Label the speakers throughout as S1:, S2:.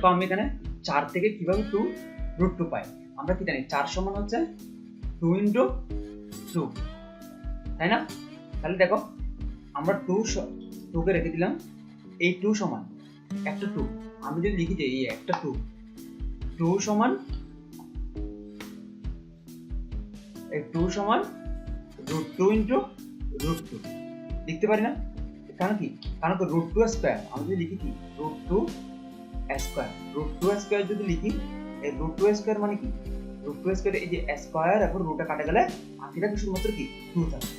S1: দেখো আমি এখানে 4 থেকে কিভাবে 2 √2 পাই। আমরা কি জানি 4 সমান হচ্ছে 2 × 2, তাই না? তাহলে দেখো আমরা 2 কে রেখে দিলাম, এই 2 সমান একটা 2, আমি যদি লিখি যে এই একটা 2 সমান এই 2 সমান √2 × √2 লিখতে পারি না? কারণ কি? কারণ তো √2 স্কয়ার, আমি যদি লিখি কি √2 স্কয়ার, √2 স্কয়ার যদি লিখি, এই √2 স্কয়ার মানে কি? √2 স্কয়ার এই যে স্কয়ার এখন রুটটা কাটা গেলে বাকিটা কি শুধুমাত্র কি 2 থাকে।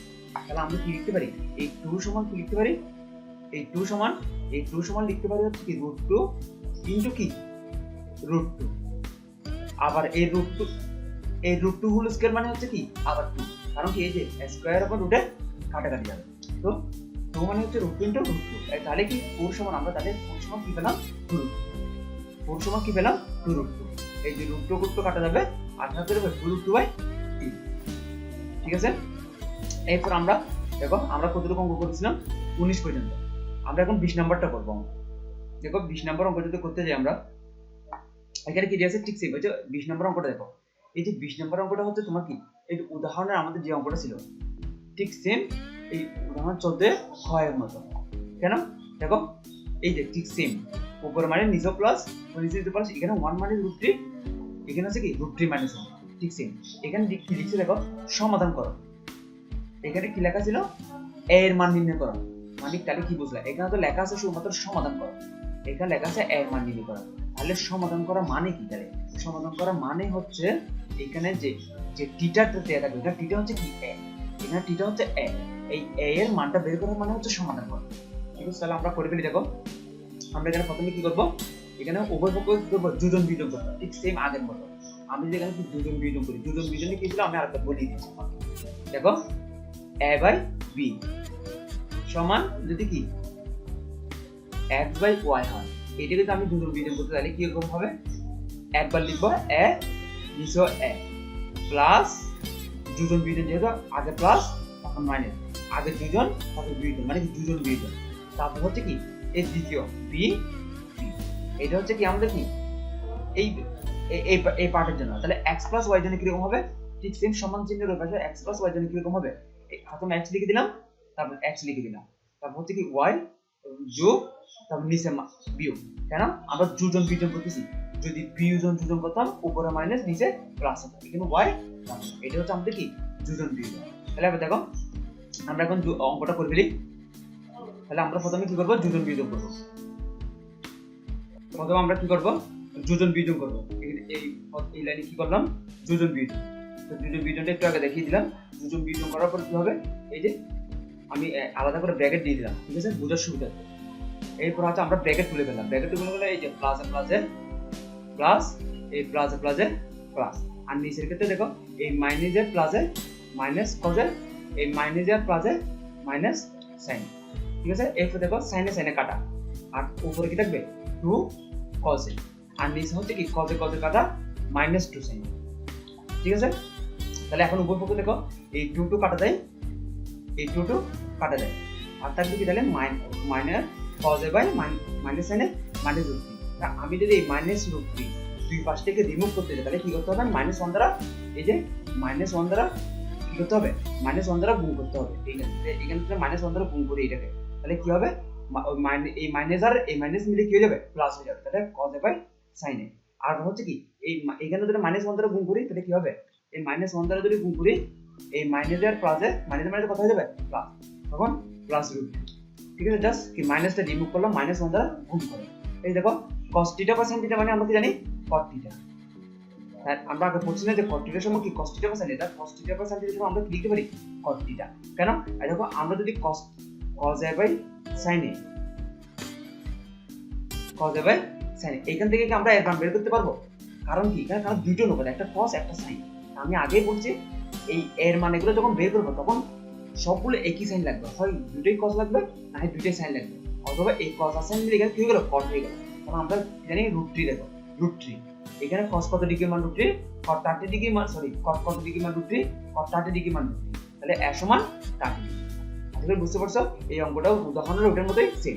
S1: তাহলে আমরা কি লিখতে পারি? এই 2 সমান কি লিখতে পারি? এই 2 সমান লিখতে পারি হচ্ছে কি √2 × কি √2, আবার এই √2 হোল স্কয়ার মানে হচ্ছে কি আবার 2, কারণ কি এই যে স্কয়ার এখন রুটে কাটাকাটি যাবে। তো 2 মানে হচ্ছে √2 × √2, তাহলে কি 4 সমান, আমরা তাহলে 4 সমান কি পেলাম 2√2, 4 সমান কি পেলাম 2√2, এই যে √2 কাটা যাবে 18 করে 2√2/3, ঠিক আছে? এরপর আমরা দেখো আমরা কতটুকু অঙ্ক করেছিলাম 19 পর্যন্ত, আমরা এখন 20 নাম্বারটা করব। দেখো 20 নাম্বার অঙ্ক যদি করতে যাই আমরা, এখানে কি দিয়েছে ঠিক সেম, এই যে 20 নাম্বার অঙ্কটা দেখো, এই যে 20 নাম্বার অঙ্কটা হচ্ছে তোমার কি এই উদাহরণের আমাদের যে অঙ্কটা ছিল ঠিক সেম এই উদাহরণ 14 এর মতো। কেন? দেখো এই যে ঠিক সেম, উপর মানে নিচে প্লাস নিচে প্লাস, এখানে 1 মানে √3, এখানে আছে কি √3 - 1, ঠিক সেম। এখানে কি লিখছে দেখো, সমাধান করো। এখানে কি লেখা ছিল? a এর মান নির্ণয় করো, মানে তাহলে কি বুঝলা? এখানে তো লেখা আছে শুধুমাত্র সমাধান করো, এখানে লেখা আছে a এর মান নির্ণয় করো। তাহলে সমাধান করা মানে কি? তাহলে সমাধান করা মানে হচ্ছে এখানে যে টিটাটা দেয়া থাকবে, এটা টিটা হচ্ছে কি a, এখানে টিটা হচ্ছে a, এই a এর মানটা বের করা মানে হচ্ছে সমাধান করা। ঠিক আছে, তাহলে আমরা করে ফেলি। দেখো আমরা এখানে প্রথমে কি করব, এখানে উভয় পক্ষ কি করব, যোজন বিয়োজন করব, ঠিক সেম আগের মতো। আমি যদি এখানে যোজন বিয়োজন করি, যোজন বিয়োজনে কি ছিল আমি আরেকটা বলি দিচ্ছি। দেখো a/b সমান যদি কি x/y হয়, এটা যদি আমি যোজন বিয়োজন করতে তাহলে কি রকম হবে? একবার লিখবো a নিচে a প্লাস যোজন বিয়োজন, যেহেতু আগে প্লাস এখন মাইনাস, আগে যোজন তারপর বিয়োজন, মানে যোজন বিয়োজন। তারপর হচ্ছে কি এই দ্বিতীয় b, এটা হচ্ছে কি আমাদের কি এই এই পার্টের জন্য। তাহলে x + y জন্য কি রকম হবে? ঠিক সেম সমান চিহ্নের পাশে x + y জন্য কি রকম হবে? প্রথমে x লিখে দিলাম, তারপর x লিখে দিলাম, তারপর হচ্ছে কি y যোগ, তারপর নিচে বিয়োগ। কেন? আমরা যোজন বিয়োজন করতেছি, যদি বিয়োজন যোজন করতাম উপরে মাইনাস নিচে প্লাস হতো, এখানে y, এটা হচ্ছে আমাদের কি যোজন বিয়োজন। তাহলে এবার দেখো আমরা এখন অঙ্কটা করে ফেলি। তাহলে আমরা প্রথমে কি করব, যোজন বিয়োজন করব। প্রথমে আমরা কি করব, যোজন বিয়োজন করব। এই লাইনে কি করলাম, যোজন বিয়োজন। তো যোজন বিয়োজনটা একটু আগে দেখিয়ে দিলাম। যোজন বিয়োজন করার পর কি হবে, এই যে আমি আলাদা করে ব্র্যাকেট দিয়ে দিলাম, ঠিক আছে, বোঝার সুবিধা। এরপর হচ্ছে আমরা ব্র্যাকেট তুলে ফেললাম, ব্র্যাকেট তুলে ফেলে এই যে প্লাসে প্লাসে প্লাস, এই প্লাসে প্লাসে প্লাস, আর নিচের ক্ষেত্রে দেখো এই মাইনাসের প্লাসে মাইনাস কজে, এই মাইনাসের প্লাসে মাইনাস সাইন, ঠিক আছে। এরপর দেখো সাইনে সাইনে কাটা, আর উপরে কি থাকবে 2 cos, আর নিচে হচ্ছে কি cos কাটা -2 sin, ঠিক আছে। তাহলে এখন উপর পক্ষে দেখো এই 2 কাটা যায়, এই 2 কাটা যায়, আর থাকবে কি তাহলে মাইনাস cos মাইনাস sin -√3। আমি যদি এই -√3 দুই পাশ থেকে রিমুভ করতে চাই তাহলে কি করতে হবে, -1 দ্বারা, এই যে -1 দ্বারা কি করতে হবে, -1 দ্বারা গুণ করতে হবে। এখানে -1 দ্বারা গুণ করি এটাকে, তাহলে কি হবে, এই মাইনাস আর এই মাইনাস মিলে কি হয়ে যাবে, প্লাস হয়ে যাবে। তাহলে cos sin, আর হচ্ছে কি এই এখানে যদি -1 দ্বারা গুণ করি তাহলে কি হবে, এই -1 দ্বারা যদি গুণ করি এই মাইনাস আর প্লাসে মাইনাস কত হয়ে যাবে, প্লাস, তখন +√3, ঠিক আছে। জাস্ট কি মাইনাসটা রিমুভ করলাম, -1 দ্বারা গুণ করে। এই দেখো cos θ বা sin θ মানে আমরা কি জানি, cot θ। হ্যাঁ, আমরা আগে পড়ছি না যে cot θ এর সময় কি cos θ বা sin θ, cos θ বা sin θ এর সময় আমরা কি লিখতে পারি, cot θ। কেন? এই দেখো আমরা যদি cos sin এখান থেকে কি আমরা এর মান বের করতে পারবো? কারণ কি, কারণ দুটো লোক, একটা cos একটা sin। আমি আগেই বলছি এই এর মান এগুলো যখন বের করব তখন সবগুলো একই সাইন লাগবে, হয় দুটোই cos লাগবে না হয় দুটোই sin লাগবে, অথবা এই cos আর sin মিলে এখানে কি হয়ে গেল, cot হয়ে গেল। কারণ আমরা জানি √3, দেখো √3 এখানে cos কত ডিগ্রি মান √3, cot 30 ডিগ্রি মান, সরি cot কত ডিগ্রি মান √3, cot 30 ডিগ্রি মান √3, তাহলে a সমান 30 ডিগ্রি। আসলে বুঝতে পারছো, এই অঙ্কটাও উদাহরণের ওটার মতোই সেম।